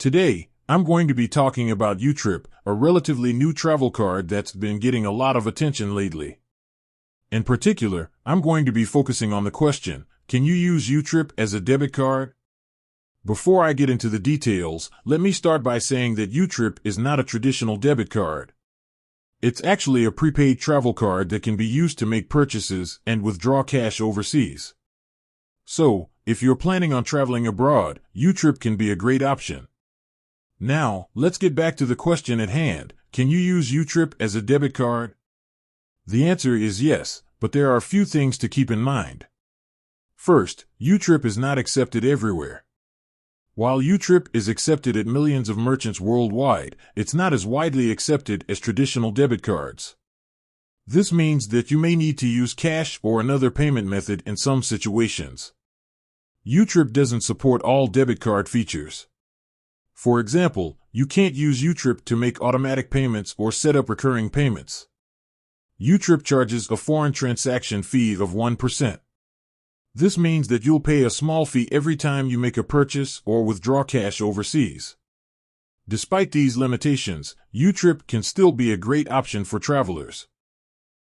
Today, I'm going to be talking about YouTrip, a relatively new travel card that's been getting a lot of attention lately. In particular, I'm going to be focusing on the question, can you use YouTrip as a debit card? Before I get into the details, let me start by saying that YouTrip is not a traditional debit card. It's actually a prepaid travel card that can be used to make purchases and withdraw cash overseas. So, if you're planning on traveling abroad, YouTrip can be a great option. Now, let's get back to the question at hand. Can you use YouTrip as a debit card? The answer is yes, but there are a few things to keep in mind. First, YouTrip is not accepted everywhere. While YouTrip is accepted at millions of merchants worldwide, it's not as widely accepted as traditional debit cards. This means that you may need to use cash or another payment method in some situations. YouTrip doesn't support all debit card features. For example, you can't use YouTrip to make automatic payments or set up recurring payments. YouTrip charges a foreign transaction fee of 1%. This means that you'll pay a small fee every time you make a purchase or withdraw cash overseas. Despite these limitations, YouTrip can still be a great option for travelers.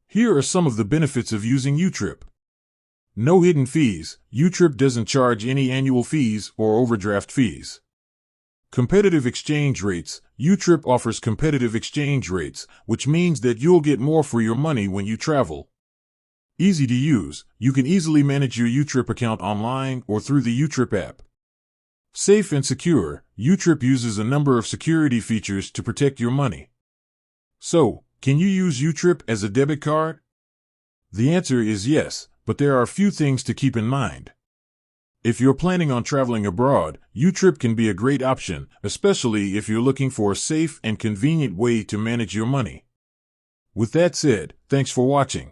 Here are some of the benefits of using YouTrip. No hidden fees. YouTrip doesn't charge any annual fees or overdraft fees. Competitive exchange rates. YouTrip offers competitive exchange rates, which means that you'll get more for your money when you travel. Easy to use. You can easily manage your YouTrip account online or through the YouTrip app. Safe and secure. YouTrip uses a number of security features to protect your money. So, can you use YouTrip as a debit card? The answer is yes, but there are a few things to keep in mind. If you're planning on traveling abroad, YouTrip can be a great option, especially if you're looking for a safe and convenient way to manage your money. With that said, thanks for watching.